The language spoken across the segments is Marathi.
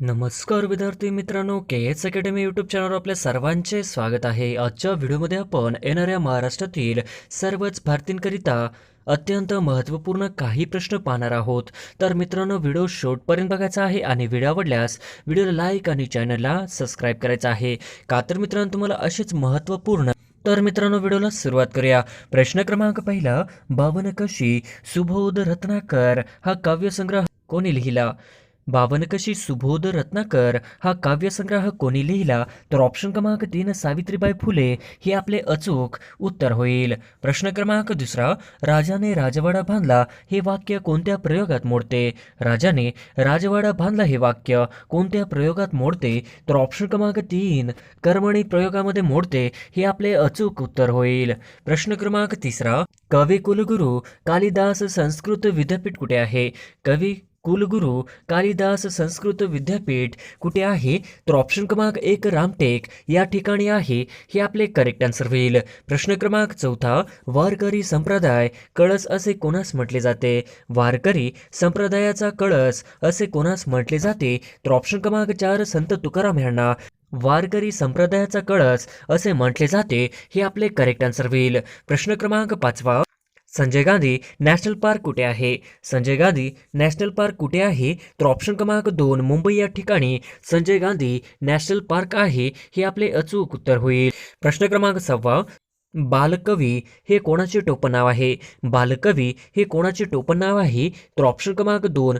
नमस्कार विद्यार्थी मित्रांनो, के एच अकॅडमी यूट्यूब चॅनलवर आपल्या सर्वांचे स्वागत आहे. आजच्या व्हिडिओमध्ये आपण येणाऱ्या महाराष्ट्रातील सर्वच भारतीयांकरिता अत्यंत महत्त्वपूर्ण काही प्रश्न पाहणार आहोत. तर मित्रांनो, व्हिडिओ शेवटपर्यंत बघायचा आहे आणि व्हिडिओ आवडल्यास व्हिडिओला लाईक आणि चॅनलला सबस्क्राईब करायचं आहे. का तर मित्रांनो, तुम्हाला असेच महत्त्वपूर्ण तर मित्रांनो व्हिडिओला सुरुवात करूया. प्रश्न क्रमांक पहिला, बावनकशी सुबोध रत्नाकर हा काव्यसंग्रह कोणी लिहिला? बावनकशी सुबोध रत्नाकर हा काव्यसंग्रह कोणी लिहिला? तर ऑप्शन क्रमांक 3 सावित्रीबाई फुले हे आपले अचूक उत्तर होईल. प्रश्न क्रमांक दुसरा, राजाने राजवाडा बांधला हे वाक्य कोणत्या प्रयोगात मोडते? राजाने राजवाडा बांधला हे वाक्य कोणत्या प्रयोगात मोडते? तर ऑप्शन क्रमांक 3 कर्मणी प्रयोगामध्ये मोडते हे आपले अचूक उत्तर होईल. प्रश्न क्रमांक तिसरा, कवी कुलगुरू कालिदास संस्कृत विद्यापीठ कुठे आहे? कवी कुलगुरू कालिदास संस्कृत विद्यापीठ कुठे आहे? तर ऑप्शन क्रमांक 1 रामटेक या ठिकाणी आहे हे आपले करेक्ट आन्सर होईल. प्रश्न क्रमांक चौथा, वारकरी संप्रदाय कळस असे कोणास म्हटले जाते? वारकरी संप्रदायाचा कळस असे कोणास म्हटले जाते? तर ऑप्शन क्रमांक 4 संत तुकाराम यांना वारकरी संप्रदायाचा कळस असे म्हटले जाते हे आपले करेक्ट आन्सर होईल. प्रश्न क्रमांक पाचवा, संजय गांधी नॅशनल पार्क कुठे आहे? संजय गांधी नॅशनल पार्क कुठे आहे? तर ऑप्शन क्रमांक 2 मुंबई या ठिकाणी संजय गांधी नॅशनल पार्क आहे हे आपले अचूक उत्तर होईल. प्रश्न क्रमांक 6, बालकवी हे कोणाचे टोपण नाव आहे? बालकवी हे कोणाचे टोपण नाव आहे? तर ऑप्शन क्रमांक 2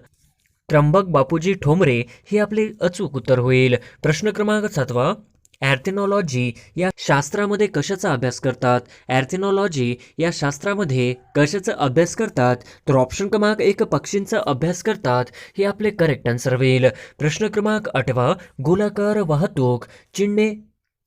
त्र्यंबक बापूजी ठोंबरे हे आपले अचूक उत्तर होईल. प्रश्न क्रमांक 7, ॲर्थेनॉलॉजी या शास्त्रामध्ये कशाचा अभ्यास करतात? ॲर्थेनॉलॉजी या शास्त्रामध्ये कशाचा अभ्यास करतात? तर ऑप्शन क्रमांक 1 पक्षींचा अभ्यास करतात हे आपले करेक्ट आन्सर होईल. प्रश्न क्रमांक 8, गोलाकार वाहतूक चिन्हे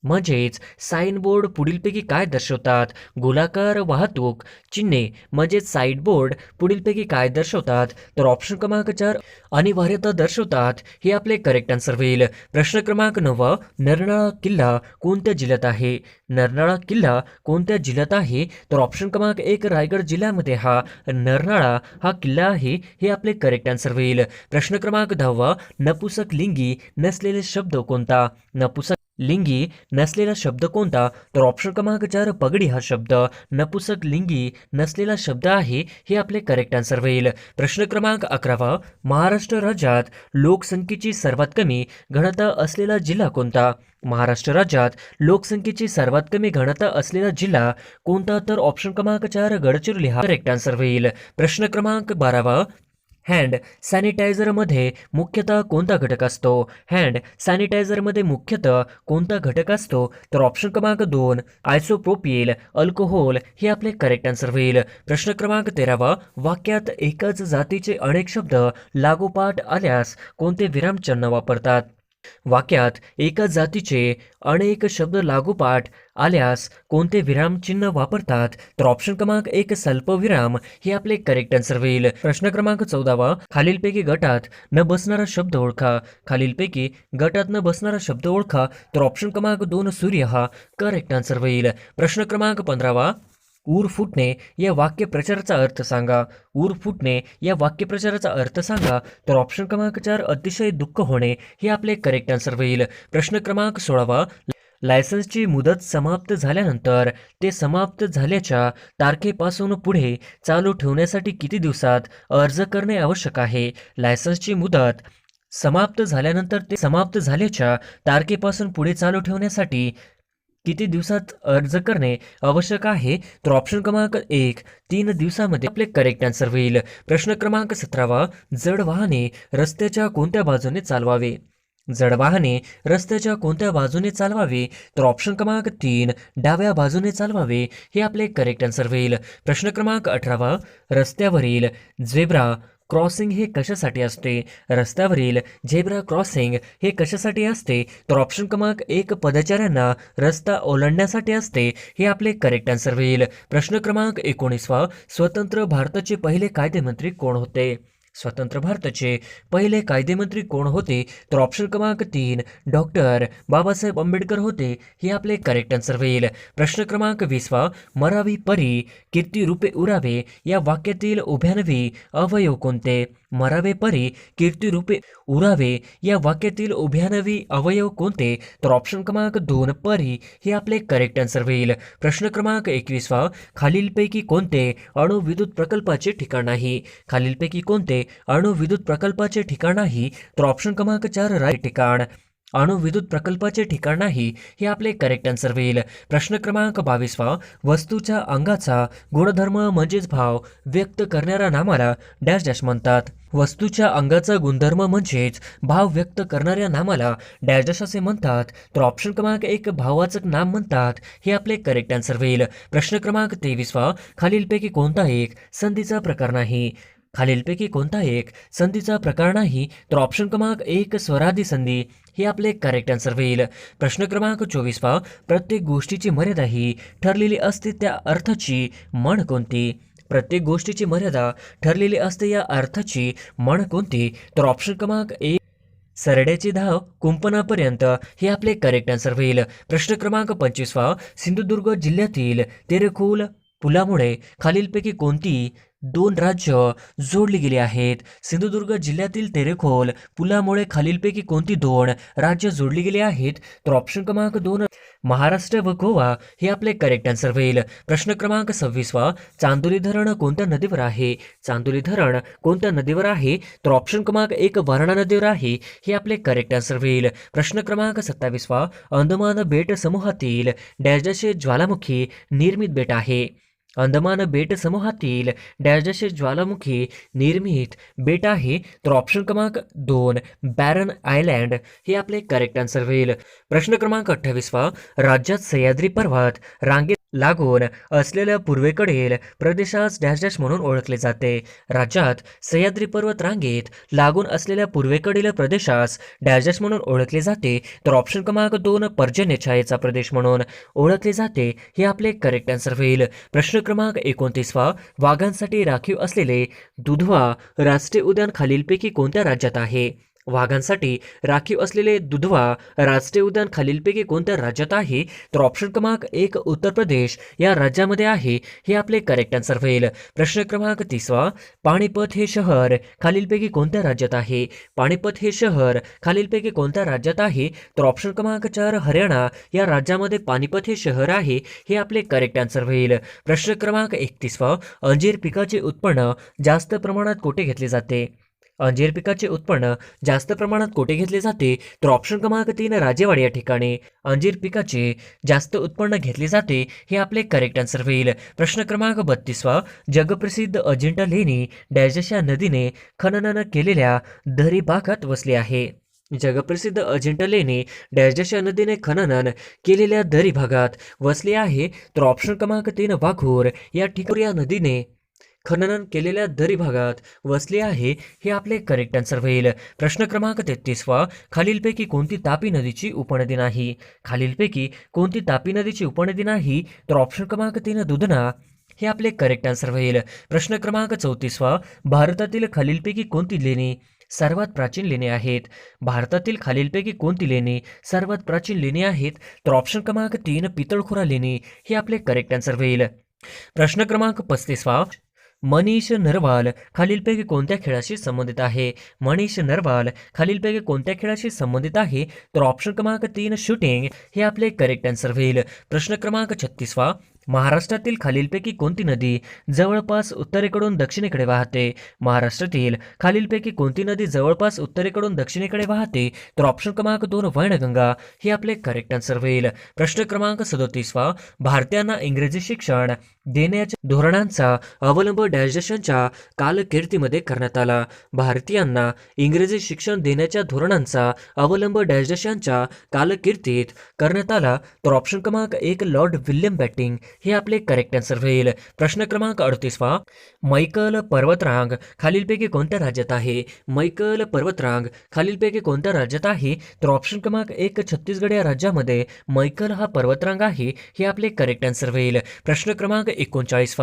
म्हणजेच साईनबोर्ड पुढीलपैकी काय दर्शवतात? गोलाकार वाहतूक चिन्हे म्हणजेच साईडबोर्ड पुढीलपैकी काय दर्शवतात? तर ऑप्शन क्रमांक 4 अनिवार्यता दर्शवतात हे आपले करेक्ट आन्सर होईल. प्रश्न क्रमांक 9, नरनाळा किल्ला कोणत्या जिल्ह्यात आहे? नरनाळा किल्ला कोणत्या जिल्ह्यात आहे? तर ऑप्शन क्रमांक 1 रायगड जिल्ह्यामध्ये हा नरनाळा हा किल्ला आहे हे आपले करेक्ट आन्सर होईल. प्रश्न क्रमांक 10, नपुसक लिंगी नसलेले शब्द कोणता? नपुसक लिंगी नसलेला शब्द कोणता? तर ऑप्शन क्रमांक 4 पगडी हा शब्द नपुसक लिंगी नसलेला शब्द आहे हे आपले करेक्ट आन्सर होईल. प्रश्न क्रमांक 11, महाराष्ट्र राज्यात लोकसंख्येची सर्वात कमी घनता असलेला जिल्हा कोणता? महाराष्ट्र राज्यात लोकसंख्येची सर्वात कमी घनता असलेला जिल्हा कोणता? तर ऑप्शन क्रमांक 4 गडचिरोली हा करेक्ट आन्सर होईल. प्रश्न क्रमांक 12, हँड सॅनिटायझरमध्ये मुख्यतः कोणता घटक असतो? हँड सॅनिटायझरमध्ये मुख्यतः कोणता घटक असतो? तर ऑप्शन क्रमांक 2 आयसोप्रोपिल अल्कोहोल हे आपले करेक्ट आन्सर होईल. प्रश्न क्रमांक 13, वाक्यात एकाच जातीचे अनेक शब्द लागोपाठ आल्यास कोणते विरामचिन्ह वापरतात? वाक्यात एकाच जातीचे अनेक शब्द लागोपाठ आल्यास कोणते विरामचिन्ह वापरतात? तर ऑप्शन क्रमांक 1 स्वल्पविराम हे आपले करेक्ट आन्सर होईल. प्रश्न क्रमांक 14, खालीलपैकी गटात न बसणारा शब्द ओळखा. खालीलपैकी गटात न बसणारा शब्द ओळखा. तर ऑप्शन क्रमांक 2 सूर्य हा करेक्ट आन्सर होईल. प्रश्न क्रमांक 15, ऊर फुटणे या वाक्यप्रचाराचा अर्थ सांगा. ऊर फुटणे या वाक्यप्रचाराचा अर्थ सांगा. तर ऑप्शन क्रमांक 4 अतिशय दुःख होणे हे आपले करेक्ट आन्सर होईल. प्रश्न क्रमांक 16, लायसन्सची मुदत समाप्त झाल्यानंतर ते समाप्त झाल्याच्या तारखेपासून पुढे चालू ठेवण्यासाठी किती दिवसात अर्ज करणे आवश्यक आहे? लायसन्सची मुदत समाप्त झाल्यानंतर ते समाप्त झाल्याच्या तारखेपासून पुढे चालू ठेवण्यासाठी किती दिवसात अर्ज करणे आवश्यक आहे? तर ऑप्शन क्रमांक 1 3 दिवसामध्ये आपले करेक्ट आन्सर होईल. प्रश्न क्रमांक 17, जड वाहने रस्त्याच्या कोणत्या बाजूने चालवावे? जड वाहने रस्त्याच्या कोणत्या बाजूने चालवावे? तर ऑप्शन क्रमांक 3 डाव्या बाजूने चालवावे हे आपले करेक्ट आन्सर होईल. प्रश्न क्रमांक 18, रस्त्यावरील झेब्रा क्रॉसिंग हे कशासाठी असते? रस्त्यावरील झेब्रा क्रॉसिंग हे कशासाठी असते? तर ऑप्शन क्रमांक 1 पदचाऱ्यांना रस्ता ओलांडण्यासाठी असते हे आपले करेक्ट आन्सर होईल. प्रश्न क्रमांक 19, स्वतंत्र भारताचे पहिले कायदेमंत्री कोण होते? स्वतंत्र भारताचे पहिले कायदेमंत्री कोण होते? तर ऑप्शन क्रमांक 3 डॉक्टर बाबासाहेब आंबेडकर होते हे आपले करेक्ट आन्सर होईल. प्रश्न क्रमांक 20, मरावी परी कीर्ती रूपे उरावे या वाक्यातील उभ्यानवी अवयव कोणते? मरावे परी कीर्तिरूपे उरावे या वाक्यातील उभ्यानवी अवयव कोणते? तर ऑप्शन क्रमांक 2 परी हे आपले करेक्ट आन्सर होईल. प्रश्न क्रमांक 21 खालीलपैकी कोणते अणुविद्युत प्रकल्पाचे ठिकाण नाही? खालीलपैकी कोणते अणुविद्युत प्रकल्पाचे ठिकाण नाही? तर ऑप्शन क्रमांक 4 राईट ठिकाण. अणुविद्युत प्रकल्पाचे ठिकाण नाही हे आपले करेक्ट आन्सर होईल. प्रश्न क्रमांक 22 वस्तूच्या अंगाचा गुणधर्म म्हणजेच भाव व्यक्त करणाऱ्या नामाला डॅश डॅश म्हणतात. वस्तूच्या अंगाचा गुणधर्म म्हणजेच भाव व्यक्त करणाऱ्या नामाला डॅश डॅश असे म्हणतात. तर ऑप्शन क्रमांक 1 भाववाचक नाम म्हणतात हे आपले करेक्ट आन्सर होईल. प्रश्न क्रमांक 23 खालीलपैकी कोणता एक संधीचा प्रकार नाही? खालीलपैकी कोणता एक संधीचा प्रकार नाही? तर ऑप्शन क्रमांक 1 स्वरादी संधी हे आपले करेक्ट आन्सर होईल. प्रश्न क्रमांक 24 प्रत्येक गोष्टीची मर्यादा ही ठरलेली असते त्या अर्थाची म्हण कोणती? प्रत्येक गोष्टीची मर्यादा ठरलेली असते या अर्थाची म्हण कोणती? तर ऑप्शन क्रमांक 1 सरड्याची धाव कुंपणापर्यंत हे आपले करेक्ट आन्सर होईल. प्रश्न क्रमांक 25 सिंधुदुर्ग जिल्ह्यातील तेरेखोल पुलामुळे खालीलपैकी कोणती 2 राज्य जोडली गेली आहेत? सिंधुदुर्ग जिल्ह्यातील तेरेखोल पुलामुळे खालीलपैकी कोणती 2 राज्य जोडली गेली आहेत? तर ऑप्शन क्रमांक 2 महाराष्ट्र व गोवा हे आपले करेक्ट आन्सर होईल. प्रश्न क्रमांक 26 चांदोली धरण कोणत्या नदीवर आहे? चांदोली धरण कोणत्या नदीवर आहे? तर ऑप्शन क्रमांक 1 वारणा नदीवर आहे हे आपले करेक्ट आन्सर होईल. प्रश्न क्रमांक 27 अंदमान बेट समूहातील डॅश डॅश हे ज्वालामुखी निर्मित बेट आहे? अंदमान बेट समूहातील डॅश डॅश हे ज्वालामुखी निर्मित बेट आहे. तर ऑप्शन क्रमांक 2 बॅरन आयलँड हे आपले करेक्ट आन्सर होईल. प्रश्न क्रमांक 28 राज्यात सह्याद्री पर्वत रांगेत लागून असलेल्या पूर्वेकडील प्रदेशास डॅश डॅश म्हणून ओळखले जाते? राज्यात सह्याद्री पर्वत रांगेत लागून असलेल्या पूर्वेकडील प्रदेशास डॅश डॅश म्हणून ओळखले जाते? तर ऑप्शन क्रमांक 2 पर्जन्य छायेचा प्रदेश म्हणून ओळखले जाते हे आपले करेक्ट आन्सर होईल. प्रश्न क्रमांक 29 वाघांसाठी राखीव असलेले दुधवा राष्ट्रीय उद्यान खालीलपैकी कोणत्या राज्यात आहे? वाघांसाठी राखीव असलेले दुधवा राष्ट्रीय उद्यान खालीलपैकी कोणत्या राज्यात आहे? तर ऑप्शन क्रमांक 1 उत्तर प्रदेश या राज्यामध्ये आहे हे आपले करेक्ट आन्सर होईल. प्रश्न क्रमांक 30 पाणीपत हे शहर खालीलपैकी कोणत्या राज्यात आहे? पाणीपत हे शहर खालीलपैकी कोणत्या राज्यात आहे? तर ऑप्शन क्रमांक 4 हरियाणा या राज्यामध्ये पाणीपत हे शहर आहे हे आपले करेक्ट आन्सर होईल. प्रश्न क्रमांक 31 अंजीर पिकाचे उत्पन्न जास्त प्रमाणात कोठे घेतले जाते? अंजीर पिकाचे उत्पन्न जास्त प्रमाणात कोठे घेतले जाते? तर ऑप्शन क्रमांक 3 राजेवाडी या ठिकाणी अंजीर पिकाचे जास्त उत्पन्न घेतले जाते हे आपले करेक्ट आन्सर होईल. प्रश्न क्रमांक 32 जगप्रसिद्ध अजिंठा लेणी डॅश या नदीने खनन केलेल्या दरी भागात वसले आहे? जगप्रसिद्ध अजिंठा लेणी डॅश या नदीने खनन केलेल्या दरी भागात वसले आहे? तर ऑप्शन क्रमांक 3 वाघोर या ठिकाणी या नदीने खनन केलेल्या दरी भागात वसले आहे हे आपले करेक्ट आन्सर होईल. प्रश्न क्रमांक 33 खालीलपैकी कोणती तापी नदीची उपनदी नाही? खालीलपैकी कोणती तापी नदीची उपनदी नाही? तर ऑप्शन क्रमांक 3 दुधना हे आपले करेक्ट आन्सर होईल. प्रश्न क्रमांक 34 भारतातील खालीलपैकी कोणती लेणी सर्वात प्राचीन लेणी आहेत? भारतातील खालीलपैकी कोणती लेणी सर्वात प्राचीन लेणी आहेत? तर ऑप्शन क्रमांक 3 पितळखोरा लेणी हे आपले करेक्ट आन्सर होईल. प्रश्न क्रमांक 35 मनीष नरवाल खालीलपैकी कोणत्या खेळाशी संबंधित आहे? मनीष नरवाल खालीलपैकी कोणत्या खेळाशी संबंधित आहे? तर ऑप्शन क्रमांक 3 शूटिंग हे आपले करेक्ट आन्सर होईल. प्रश्न क्रमांक 36 महाराष्ट्रातील खालीलपैकी कोणती नदी जवळपास उत्तरेकडून दक्षिणेकडे वाहते? महाराष्ट्रातील खालीलपैकी कोणती नदी जवळपास उत्तरेकडून दक्षिणेकडे वाहते? तर ऑप्शन क्रमांक 2 वैनगंगा हे आपले करेक्ट आन्सर होईल. प्रश्न क्रमांक 37 भारतीयांना इंग्रजी शिक्षण देण्याच्या धोरणांचा अवलंब डॅश देशांच्या कालकीर्तीमध्ये करण्यात आला? भारतीयांना इंग्रजी शिक्षण देण्याच्या धोरणांचा अवलंब डॅश देशांच्या कालकीर्तीत करण्यात आला? तर ऑप्शन क्रमांक 1 लॉर्ड विल्यम बॅटिंग हे आपले करेक्ट आन्सर होईल. प्रश्न क्रमांक 38 मैकल पर्वतरांग खालीलपैकी कोणत्या राज्यात आहे? मैकल पर्वतरांग खालीलपैकी कोणत्या राज्यात आहे? तर ऑप्शन क्रमांक 1 छत्तीसगड या राज्यामध्ये मैकल हा पर्वतरांग आहे हे आपले करेक्ट आन्सर होईल. प्रश्न क्रमांक 39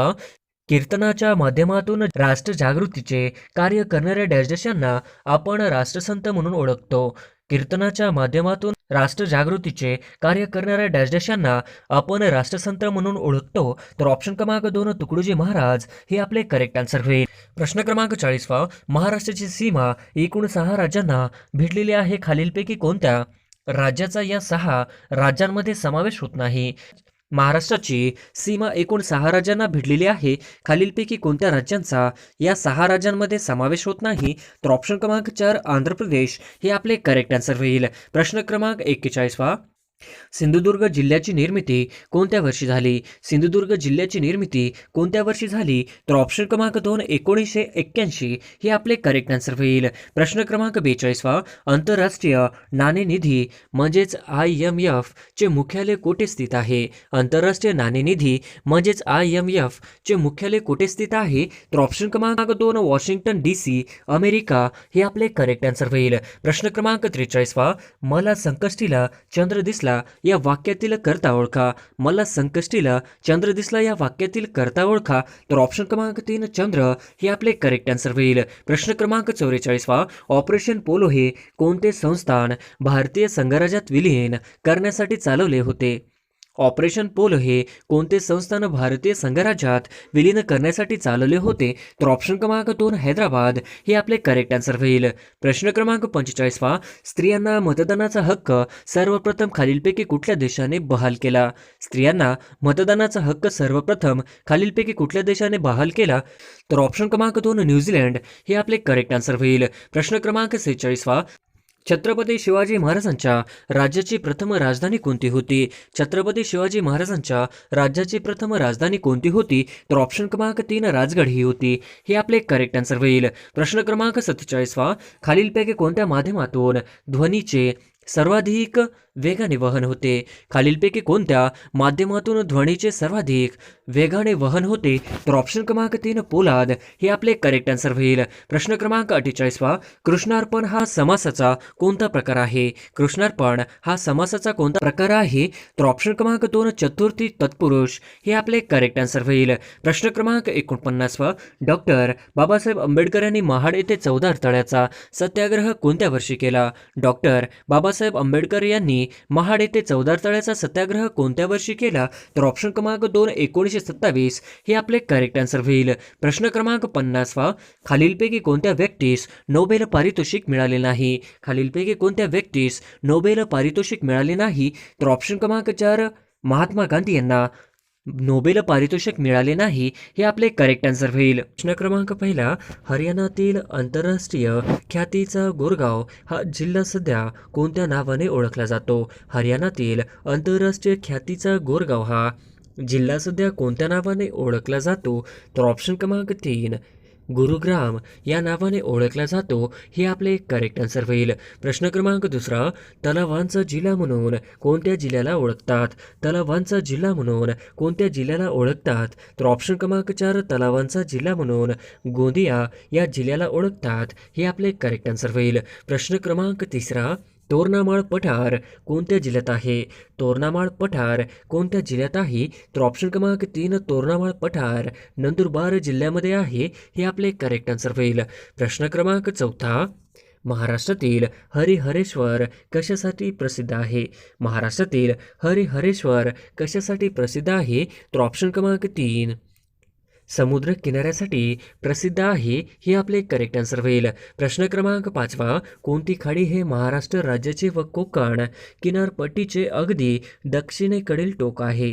कीर्तनाच्या माध्यमातून राष्ट्र जागृतीचे कार्य करणाऱ्या डॅश देशांना आपण राष्ट्रसंत म्हणून ओळखतो? कीर्तनाच्या माध्यमातून राष्ट्रजागृतीचे कार्य करणाऱ्या डॅश डॅश यांना आपण राष्ट्रसंत म्हणून ओळखतो, तर ऑप्शन क्रमांक 2 तुकडोजी महाराज हे आपले करेक्ट आन्सर होईल. प्रश्न क्रमांक 40 महाराष्ट्राची सीमा एकूण 6 राज्यांना भिडलेली आहे, खालीलपैकी कोणत्या राज्याचा या 6 राज्यांमध्ये समावेश होत नाही? महाराष्ट्राची सीमा एकूण 6 राज्यांना भिडलेली आहे, खालीलपैकी कोणत्या राज्यांचा या 6 राज्यांमध्ये समावेश होत नाही? तर ऑप्शन क्रमांक 4 आंध्र प्रदेश हे आपले करेक्ट आन्सर होईल. प्रश्न क्रमांक 41 सिंधुदुर्ग जिल्ह्याची निर्मिती कोणत्या वर्षी झाली? सिंधुदुर्ग जिल्ह्याची निर्मिती कोणत्या वर्षी झाली? तर ऑप्शन क्रमांक 2 1981 हे आपले करेक्ट आन्सर होईल. प्रश्न क्रमांक 42 आंतरराष्ट्रीय नाणेनिधी म्हणजेच IMF चे मुख्यालय कोठे स्थित आहे? आंतरराष्ट्रीय नाणेनिधी म्हणजेच IMF चे मुख्यालय कोठे स्थित आहे? तर ऑप्शन क्रमांक 2 वॉशिंग्टन DC अमेरिका हे आपले करेक्ट आन्सर होईल. प्रश्न क्रमांक 43 मला संकष्टीला चंद्र दिसला या वाक्यातील कर्ता ओळखा. मला संकष्टीला चंद्र दिसला या वाक्यातील कर्ता ओळखा. तर ऑप्शन क्रमांक 3 चंद्र हे आपले करेक्ट आन्सर होईल. प्रश्न क्रमांक 44 ऑपरेशन पोलो हे कोणते संस्थान भारतीय संघराज्यात विलीन करण्यासाठी चालवले होते? ऑपरेशन पोलो हे कोणते संस्थान भारतीय संघराज्यात विलीन करण्यासाठी चालवले होते? तर ऑप्शन क्रमांक 2 हैदराबाद हे आपले करेक्ट आन्सर होईल. प्रश्न क्रमांक 45 स्त्रियांना मतदानाचा हक्क सर्वप्रथम खालीलपैकी कुठल्या देशाने बहाल केला? स्त्रियांना मतदानाचा हक्क सर्वप्रथम खालीलपैकी कुठल्या देशाने बहाल केला? तर ऑप्शन क्रमांक 2 न्यूझीलंड हे आपले करेक्ट आन्सर होईल. प्रश्न क्रमांक 46 छत्रपती शिवाजी महाराजांच्या राज्याची प्रथम राजधानी कोणती होती? छत्रपती शिवाजी महाराजांच्या राज्याची प्रथम राजधानी कोणती होती? तर ऑप्शन क्रमांक 3 राजगड ही होती. हे आपले करेक्ट आन्सर होईल. प्रश्न क्रमांक 47 खालीलपैकी कोणत्या माध्यमातून ध्वनीचे सर्वाधिक वेगाने वहन होते? खालीलपैकी कोणत्या माध्यमातून ध्वनीचे सर्वाधिक वेगाने वहन होते? तर ऑप्शन क्रमांक 3 पोलाद हे आपले करेक्ट आन्सर होईल. प्रश्न क्रमांक 48 कृष्णार्पण हा समासाचा कोणता प्रकार आहे? कृष्णार्पण हा समासाचा कोणता प्रकार आहे? तर ऑप्शन क्रमांक 2 चतुर्थी तत्पुरुष हे आपले करेक्ट आन्सर होईल. प्रश्न क्रमांक 49 डॉक्टर बाबासाहेब आंबेडकर यांनी महाड येथे 14 तळ्याचा सत्याग्रह कोणत्या वर्षी केला? डॉक्टर बाबासाहेब आंबेडकर यांनी महाड येथे 14 तळ्याचा सत्याग्रह कोणत्या वर्षी केला? तर ऑप्शन क्रमांक 2 1927 हे आपले करेक्ट आन्सर होईल. प्रश्न क्रमांक 50 खालीलपैकी कोणत्या व्यक्तीस नोबेल पारितोषिक मिळाले नाही? खालीलपैकी कोणत्या व्यक्तीस नोबेल पारितोषिक मिळाले नाही? तर ऑप्शन क्रमांक 4 महात्मा गांधी यांना नोबेल पारितोषिक मिळाले नाही. हे आपले करेक्ट आन्सर होईल. प्रश्न क्रमांक 1 हरियाणातील आंतरराष्ट्रीय ख्यातीचा गोरगाव हा जिल्हा सध्या कोणत्या नावाने ओळखला जातो? हरियाणातील आंतरराष्ट्रीय ख्यातीचा गोरगाव हा जिल्हा सध्या कोणत्या नावाने ओळखला जातो? तर ऑप्शन क्रमांक 3 गुरुग्राम या नावाने ओळखला जातो. हे आपले करेक्ट आन्सर होईल. प्रश्न क्रमांक 2 तलावांचा जिल्हा म्हणून कोणत्या जिल्ह्याला ओळखतात? तलावांचा जिल्हा म्हणून कोणत्या जिल्ह्याला ओळखतात? तर ऑप्शन क्रमांक 4 तलावांचा जिल्हा म्हणून गोंदिया या जिल्ह्याला ओळखतात. हे आपले करेक्ट आन्सर होईल. प्रश्न क्रमांक 3 तोरणामाळ पठार कोणत्या जिल्ह्यात आहे? तोरणामाळ पठार कोणत्या जिल्ह्यात आहे? तर ऑप्शन क्रमांक 3 तोरणामाळ पठार नंदुरबार जिल्ह्यामध्ये आहे. हे आपले करेक्ट आन्सर होईल. प्रश्न क्रमांक 4 महाराष्ट्रातील हरिहरेश्वर कशासाठी प्रसिद्ध आहे? महाराष्ट्रातील हरिहरेश्वर कशासाठी प्रसिद्ध आहे? तर ऑप्शन क्रमांक 3 समुद्र किनाऱ्यासाठी प्रसिद्ध आहे. हे आपले करेक्ट आन्सर होईल. प्रश्न क्रमांक 5 कोणती खाडी हे महाराष्ट्र राज्याचे व कोकण किनारपट्टीचे अगदी दक्षिणेकडील टोक आहे?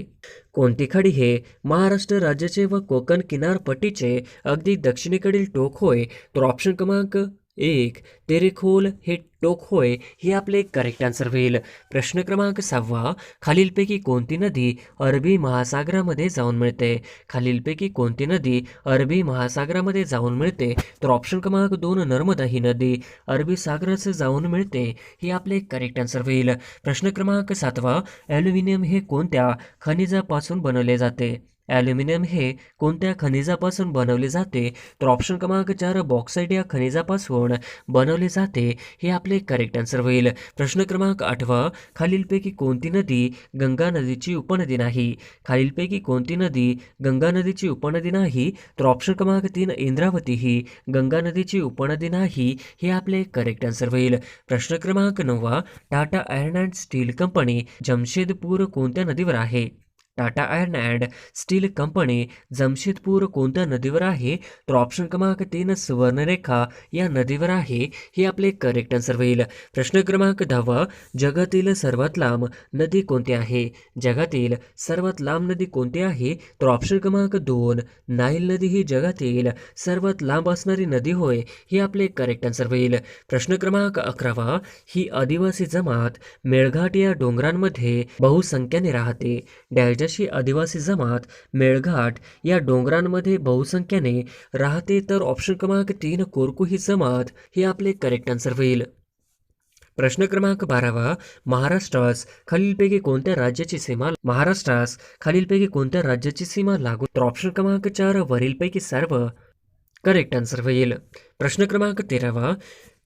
कोणती खाडी हे महाराष्ट्र राज्याचे व कोकण किनारपट्टीचे अगदी दक्षिणेकडील टोक होय? तर ऑप्शन क्रमांक 1 तेरेखोल हे टोक होय. हे आपले करेक्ट आन्सर होईल. प्रश्न क्रमांक 6 खालीलपैकी कोणती नदी अरबी महासागरामध्ये जाऊन मिळते? खालीलपैकी कोणती नदी अरबी महासागरामध्ये जाऊन मिळते? तर ऑप्शन क्रमांक 2 नर्मदा ही नदी अरबी सागरात जाऊन मिळते. हे आपले करेक्ट आन्सर होईल. प्रश्न क्रमांक 7 ॲल्युमिनियम हे कोणत्या खनिजापासून बनवले जाते? ॲल्युमिनियम हे कोणत्या खनिजापासून बनवले जाते? तर ऑप्शन क्रमांक 4 बॉक्साईट या खनिजापासून बनवले जाते. हे आपले करेक्ट आन्सर होईल. प्रश्न क्रमांक 8 खालीलपैकी कोणती नदी गंगा नदीची उपनदी नाही? खालीलपैकी कोणती नदी गंगा नदीची उपनदी नाही? तर ऑप्शन क्रमांक 3 इंद्रावती ही गंगा नदीची उपनदी नाही. हे आपले करेक्ट आन्सर होईल. प्रश्न क्रमांक 9 Tata iron and still company Jamshedpur कोणत्या नदीवर आहे? Tata iron and still company Jamshedpur कोणत्या नदीवर आहे? तर ऑप्शन क्रमांक 3 सुवर्णरेखा या नदीवर आहे. हे आपले करेक्ट आन्सर होईल. प्रश्न क्रमांक 10 जगातील सर्वात लांब नदी कोणती आहे? जगातील सर्वात लांब नदी कोणती आहे? तर ऑप्शन क्रमांक 2 नाईल नदी ही जगातील सर्वात लांब असणारी नदी होय. हे आपले करेक्ट आन्सर होईल. प्रश्न क्रमांक 11 ही आदिवासी जमात मेळघाट या डोंगरांमध्ये बहुसंख्याने राहते. डॅश ही आदिवासी जमात मेळघाट या डोंगरांमध्ये बहुसंख्याने राहते. तर ऑप्शन क्रमांक 3 कोरकू ही जमात हे आपले करेक्ट आन्सर होईल. प्रश्न क्रमांक 12 महाराष्ट्रास खालीलपैकी कोणत्या राज्याची सीमा लागू? तर ऑप्शन क्रमांक 4 वरीलपैकी सर्व करेक्ट आन्सर होईल. प्रश्न क्रमांक 13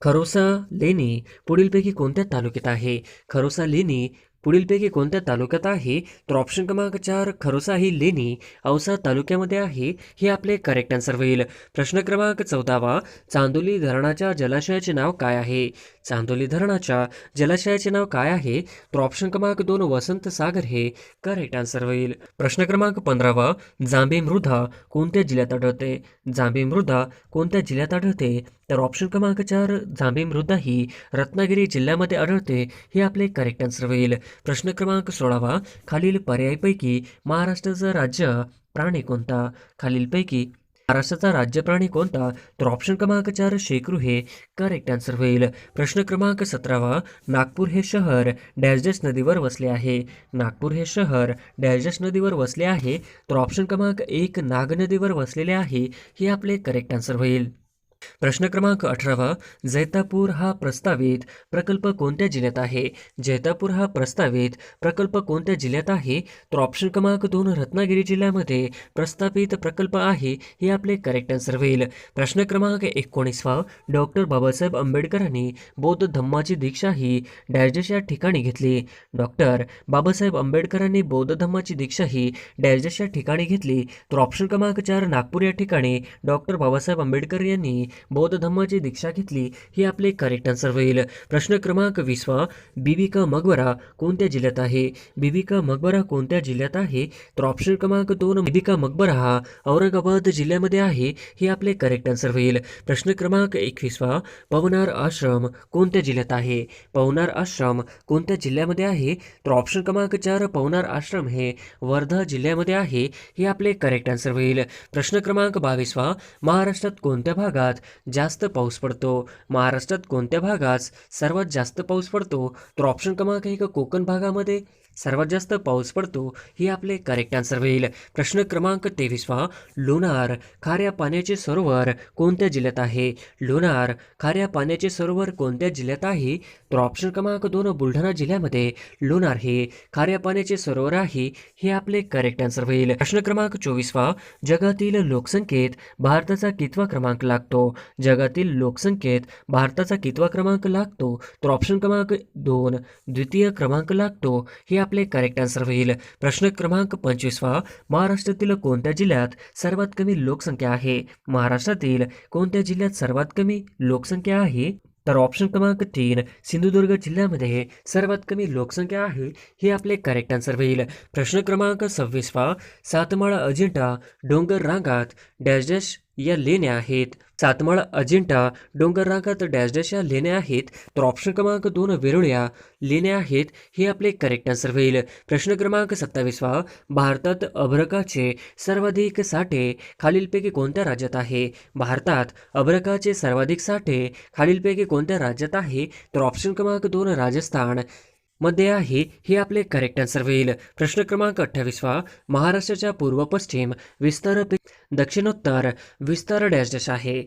खरोसा लेणी पुढीलपैकी कोणत्या तालुक्यात आहे? खरोसा लेणी पुढीलपैकी कोणत्या तालुक्यात आहे? तर ऑप्शन क्रमांक 4 खरोसा ही लेणी औसा तालुक्यामध्ये आहे. हे आपले करेक्ट आन्सर होईल. प्रश्न क्रमांक 14 चांदोली धरणाच्या जलाशयाचे नाव काय आहे? चांदोली धरणाच्या जलाशयाचे नाव काय आहे? तर ऑप्शन क्रमांक 2 वसंत सागर हे करेक्ट आन्सर होईल. प्रश्न क्रमांक 15 जांभी मृदा कोणत्या जिल्ह्यात आढळते? जांभी मृदा कोणत्या जिल्ह्यात आढळते? तर ऑप्शन क्रमांक 4 जांभी मृदा ही रत्नागिरी जिल्ह्यामध्ये आढळते. हे आपले करेक्ट आन्सर होईल. प्रश्न क्रमांक 16 खालील पर्यायपैकी महाराष्ट्राचा राज्य प्राणी कोणता? खालीलपैकी महाराष्ट्राचा राज्य प्राणी कोणता? तर ऑप्शन क्रमांक 4 शेकरू हे करेक्ट आन्सर होईल. प्रश्न क्रमांक 17 नागपूर हे शहर डॅश डॅश नदीवर वसले आहे. नागपूर हे शहर डॅश डॅश नदीवर वसले आहे. तर ऑप्शन क्रमांक 1 नाग नदीवर वसलेले आहे. हे आपले करेक्ट आन्सर होईल. प्रश्न क्रमांक 18 जैतापूर हा प्रस्तावित प्रकल्प कोणत्या जिल्ह्यात आहे? जैतापूर हा प्रस्तावित प्रकल्प कोणत्या जिल्ह्यात आहे? तर ऑप्शन क्रमांक 2 रत्नागिरी जिल्ह्यामध्ये प्रस्तावित प्रकल्प आहे. हे आपले करेक्ट आन्सर होईल. प्रश्न क्रमांक 19 डॉक्टर बाबासाहेब आंबेडकरांनी बौद्ध धम्माची दीक्षा ही डॅश डॅश या ठिकाणी घेतली. डॉक्टर बाबासाहेब आंबेडकरांनी बौद्ध धम्माची दीक्षा ही डॅश डॅश या ठिकाणी घेतली. तर ऑप्शन क्रमांक 4 नागपूर या ठिकाणी डॉक्टर बाबासाहेब आंबेडकर यांनी बौद्ध धम्माची दीक्षा घेतली. हे आपले करेक्ट आन्सर होईल. प्रश्न क्रमांक 20 बीबी का मकबरा कोणत्या जिल्ह्यात आहे? बीबी का मकबरा कोणत्या जिल्ह्यात आहे? तर ऑप्शन क्रमांक 2 बीबी का मकबरा हा औरंगाबाद जिल्ह्यामध्ये आहे. हे आपले करेक्ट आन्सर होईल. प्रश्न क्रमांक 21 पवनार आश्रम कोणत्या जिल्ह्यात आहे? पवनार आश्रम कोणत्या जिल्ह्यामध्ये आहे? तर ऑप्शन क्रमांक 4 पवनार आश्रम हे वर्धा जिल्ह्यामध्ये आहे. हे आपले करेक्ट आन्सर होईल. प्रश्न क्रमांक 22 महाराष्ट्रात कोणत्या भागात जास्त पाऊस पडतो? महाराष्ट्रात कोणत्या भागात सर्वात जास्त पाऊस पडतो? तर ऑप्शन क्रमांक 1 कोकण भागामध्ये सर्वात जास्त पाऊस पडतो. हे आपले करेक्ट आन्सर होईल. प्रश्न क्रमांक 23 लोणार खाऱ्या पाण्याचे सरोवर कोणत्या जिल्ह्यात आहे? लोणार खाऱ्या पाण्याचे सरोवर कोणत्या जिल्ह्यात आहे? तर ऑप्शन क्रमांक 2 बुलढाणा जिल्ह्यामध्ये लोणार हे खाऱ्या पाण्याचे सरोवर आहे. हे आपले करेक्ट आन्सर होईल. प्रश्न क्रमांक 24 जगातील लोकसंख्येत भारताचा कितवा क्रमांक लागतो? जगातील लोकसंख्येत भारताचा कितवा क्रमांक लागतो? तर ऑप्शन क्रमांक 2 द्वितीय क्रमांक लागतो. हे आपले करेक्ट आन्सर होईल. प्रश्न क्रमांक 25 महाराष्ट्रातील कोणत्या जिल्ह्यात सर्वात कमी लोकसंख्या आहे? महाराष्ट्रातील कोणत्या जिल्ह्यात सर्वात कमी लोकसंख्या आहे? तर ऑप्शन क्रमांक 3 सिंधुदुर्ग जिल्ह्यामध्ये सर्वात कमी लोकसंख्या आहे. हे आपले करेक्ट आन्सर होईल. प्रश्न क्रमांक 26 सातमाळा अजिंठा डोंगर रांगात डॅश डॅश या लेण्या आहेत. सातमाळा अजिंठा डोंगर रांगात डॅश डॅश या लेण्या आहेत. तर ऑप्शन क्रमांक 2 वेरुळ्या लेण्या आहेत. हे आपले करेक्ट आन्सर होईल. प्रश्न क्रमांक 27 भारतात अभ्रकाचे सर्वाधिक साठे खालीलपैकी कोणत्या राज्यात आहे? भारतात अभ्रकाचे सर्वाधिक साठे खालीलपैकी कोणत्या राज्यात आहे? तर ऑप्शन क्रमांक 2 राजस्थान मध्ये आहे. हे आपले करेक्ट आन्सर होईल. प्रश्न क्रमांक 28 महाराष्ट्राच्या पूर्व पश्चिम विस्तार दक्षिणोत्तर विस्तार डॅश डॅश आहे.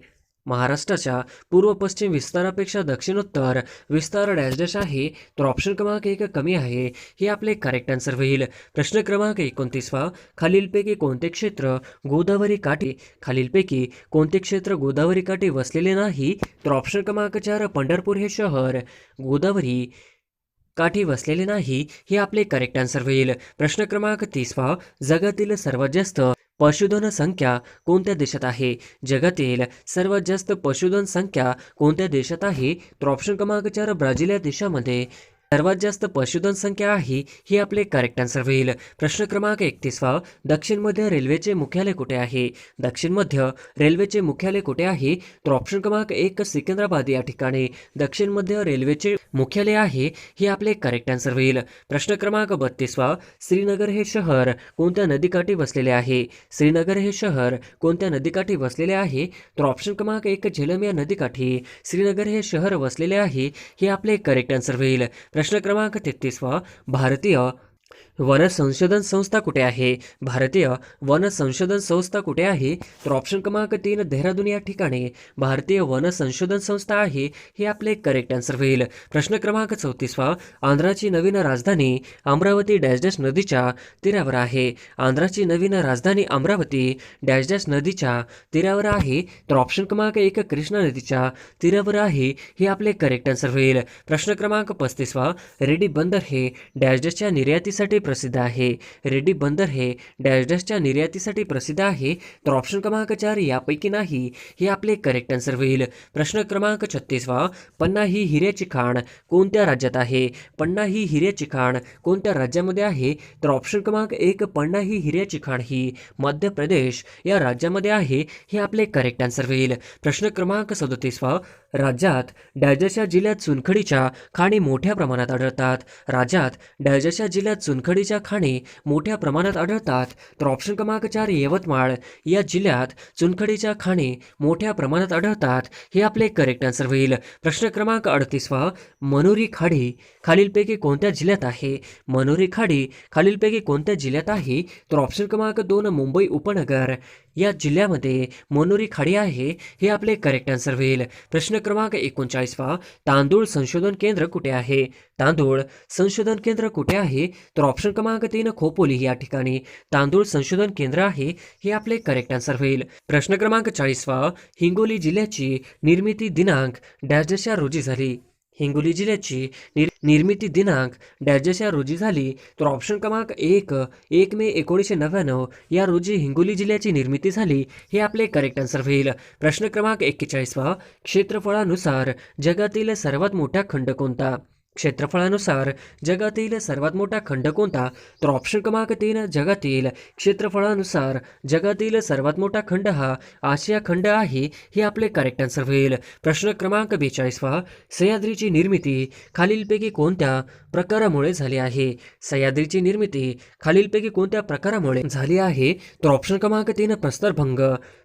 महाराष्ट्राच्या पूर्व पश्चिम विस्तारापेक्षा दक्षिणोत्तर विस्तार डॅश डॅश आहे, तर ऑप्शन क्रमांक 1 कमी आहे. हे आपले करेक्ट आन्सर होईल. प्रश्न क्रमांक 29 खालीलपैकी कोणते क्षेत्र गोदावरी काठी खालीलपैकी कोणते क्षेत्र गोदावरी काठी वसलेले नाही, तर ऑप्शन क्रमांक 4 पंढरपूर हे शहर गोदावरी काठी वसलेले नाही. हे आपले करेक्ट आन्सर होईल. प्रश्न क्रमांक 30 जगातील सर्वात जास्त पशुधन संख्या कोणत्या देशात आहे? जगातील सर्वात जास्त पशुधन संख्या कोणत्या देशात आहे? तर ऑप्शन क्रमांक 4 ब्राझील या देशामध्ये सर्वात जास्त पशुधन संख्या आहे. हे आपले करेक्ट आन्सर होईल. प्रश्न क्रमांक 31 दक्षिण मध्य रेल्वेचे मुख्यालय कुठे आहे? दक्षिण मध्य रेल्वेचे मुख्यालय कुठे आहे? तर ऑप्शन क्रमांक 1 सिकंदराबाद या ठिकाणी दक्षिण मध्य रेल्वेचे मुख्यालय आहे. हे आपले करेक्ट आन्सर होईल. प्रश्न क्रमांक 32 श्रीनगर हे शहर कोणत्या नदीकाठी वसलेले आहे? श्रीनगर हे शहर कोणत्या नदीकाठी वसलेले आहे? तर ऑप्शन क्रमांक 1 झेलम या नदीकाठी श्रीनगर हे शहर वसलेले आहे. हे आपले करेक्ट आन्सर होईल. प्रश्न क्रमांक 33 भारतीय वन संशोधन संस्था कुठे आहे? भारतीय वन संशोधन संस्था कुठे आहे? तर ऑप्शन क्रमांक 3 देहरादून या ठिकाणी भारतीय वन संशोधन संस्था आहे. हे आपले करेक्ट आन्सर होईल. प्रश्न क्रमांक 34 आंध्राची नवीन राजधानी अमरावती डॅश डॅश नदीच्या तीरावर आहे. आंध्राची नवीन राजधानी अमरावती डॅश डॅश नदीच्या तीरावर आहे. तर ऑप्शन क्रमांक 1 कृष्णा नदीच्या तीरावर आहे. हे आपले करेक्ट आन्सर होईल. प्रश्न क्रमांक 35 रेड्डी बंदर हे डॅश डॅशच्या निर्यातीसाठी प्रसिद्ध आहे. रेड्डी बंदर हे डॅश डॅशच्या निर्यातीसाठी प्रसिद्ध आहे. तर ऑप्शन क्रमांक 4 यापैकी नाही. हे आपले करेक्ट आन्सर होईल. प्रश्न क्रमांक 36 पन्ना ही हिऱ्याची खाण कोणत्या राज्यात आहे? पन्ना ही हिऱ्याची खाण कोणत्या राज्यामध्ये आहे? तर ऑप्शन क्रमांक 1 पन्ना ही हिऱ्याची खाण ही मध्य प्रदेश या राज्यामध्ये आहे. हे आपले करेक्ट आन्सर होईल. प्रश्न क्रमांक 37 राज्यात डॅशच्या जिल्ह्यात चुनखडीच्या खाणी मोठ्या प्रमाणात आढळतात. राज्यात डॅशच्या जिल्ह्यात चुनखडीच्या खाणी मोठ्या प्रमाणात आढळतात. तर ऑप्शन क्रमांक 4 यवतमाळ या जिल्ह्यात चुनखडीच्या खाणी मोठ्या प्रमाणात आढळतात. हे आपले करेक्ट आन्सर होईल. प्रश्न क्रमांक 38 मनोरी खाडी खालीलपैकी कोणत्या जिल्ह्यात आहे? मनोरी खाडी खालीलपैकी कोणत्या जिल्ह्यात आहे? तर ऑप्शन क्रमांक 2 मुंबई उपनगर या जिल्ह्यामध्ये मनोरी खाडी आहे. हे आपले करेक्ट आन्सर होईल. प्रश्न क्रमांक 39 तांदूळ संशोधन केंद्र कुठे आहे? तांदूळ संशोधन केंद्र कुठे आहे? तर ऑप्शन क्रमांक 3 खोपोली या ठिकाणी तांदूळ संशोधन केंद्र आहे. हे आपले करेक्ट आन्सर होईल. प्रश्न क्रमांक 40 हिंगोली जिल्ह्याची निर्मिती दिनांक डॅश डॅशच्या रोजी झाली. हिंगोली जिल्ह्याची निर्मिती दिनांक डॅश डॅशच्या रोजी झाली. तर ऑप्शन क्रमांक 1 मे 1999 या रोजी हिंगोली जिल्ह्याची निर्मिती झाली. हे आपले करेक्ट आन्सर होईल. प्रश्न क्रमांक 41 क्षेत्रफळानुसार जगातील सर्वात मोठा खंड कोणता? क्षेत्रफळानुसार जगातील सर्वात मोठा खंड कोणता? तर ऑप्शन क्रमांक 3 जगातील क्षेत्रफळानुसार जगातील सर्वात मोठा खंड हा आशिया खंड आहे. हे आपले करेक्ट आन्सर होईल. प्रश्न क्रमांक 42 सह्याद्रीची निर्मिती खालीलपैकी कोणत्या प्रकारामुळे झाली आहे? सह्याद्रीची निर्मिती खालीलपैकी कोणत्या प्रकारामुळे झाली आहे? तर ऑप्शन क्रमांक 3 प्रस्तरभंग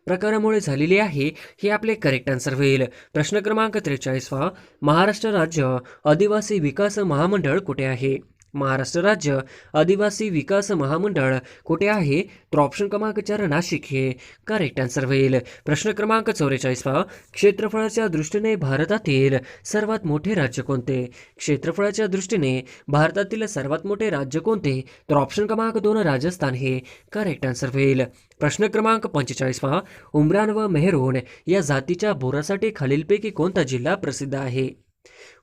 प्रकारामुळे झालेली आहे. हे आपले करेक्ट आन्सर होईल. प्रश्न क्रमांक 43 महाराष्ट्र राज्य आदिवासी विकास महामंडळ कुठे आहे? महाराष्ट्र राज्य आदिवासी विकास महामंडळ कुठे आहे? तर ऑप्शन क्रमांक 4 नाशिक हे करेक्ट आन्सर होईल. प्रश्न क्रमांक 44 क्षेत्रफळाच्या दृष्टीने भारतातील सर्वात मोठे राज्य कोणते? क्षेत्रफळाच्या दृष्टीने भारतातील सर्वात मोठे राज्य कोणते? तर ऑप्शन क्रमांक 2 राजस्थान हे करेक्ट आन्सर होईल. प्रश्न क्रमांक 45 उमरान व मेहरून या जातीच्या बोरासाठी खालीलपैकी कोणता जिल्हा प्रसिद्ध आहे?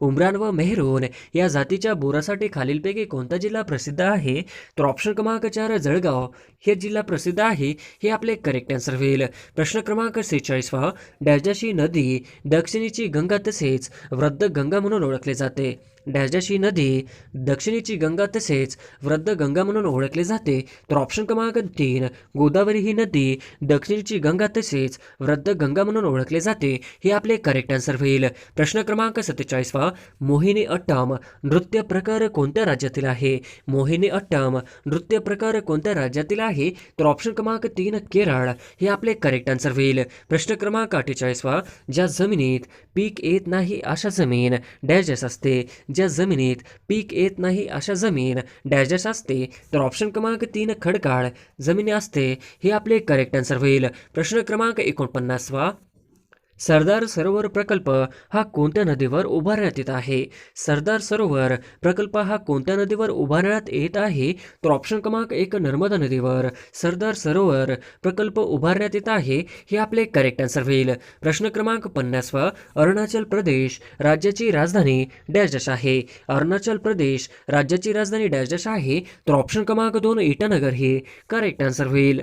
उमरान व मेहरून या जातीच्या बोरासाठी खालीलपैकी कोणता जिल्हा प्रसिद्ध आहे? तर ऑप्शन क्रमांक 4 जळगाव हे जिल्हा प्रसिद्ध आहे. हे आपले करेक्ट आन्सर होईल. प्रश्न क्रमांक 46 डॅशची नदी दक्षिणेची गंगा तसेच वृद्ध गंगा म्हणून ओळखले जाते. डॅशची नदी दक्षिणेची गंगा तसेच वृद्ध गंगा म्हणून ओळखले जाते. तर ऑप्शन क्रमांक 3 गोदावरी ही नदी दक्षिणेची गंगा तसेच वृद्ध गंगा म्हणून ओळखले जाते. हे आपले करेक्ट आन्सर होईल. प्रश्न क्रमांक 47 मोहिनी अट्टम नृत्य प्रकार कोणत्या राज्यातील आहे? मोहिनी अट्टम नृत्य प्रकार कोणत्या राज्यातील आहे? तर ऑप्शन क्रमांक 3 केरळ हे आपले करेक्ट आन्सर होईल. प्रश्न क्रमांक 48 ज्या जमिनीत पीक येत नाही अशा जमीन डॅश डॅश असते. ज्या जमिनीत पीक येत नाही अशा जमीन डॅश डॅश असते. तर ऑप्शन क्रमांक 3 खडकाळ जमीन असते. हे आपले करेक्ट आन्सर होईल. प्रश्न क्रमांक 49 सरदार सरोवर प्रकल्प हा कोणत्या नदीवर उभारण्यात येत आहे? सरदार सरोवर प्रकल्प हा कोणत्या नदीवर उभारण्यात येत आहे? तर ऑप्शन क्रमांक 1 नर्मदा नदीवर सरदार सरोवर प्रकल्प उभारण्यात येत आहे, हे आपले करेक्ट आन्सर होईल. प्रश्न क्रमांक 50 अरुणाचल प्रदेश राज्याची राजधानी डॅश डॅश आहे. अरुणाचल प्रदेश राज्याची राजधानी डॅश डॅश आहे, तर ऑप्शन क्रमांक 2 इटानगर हे करेक्ट आन्सर होईल.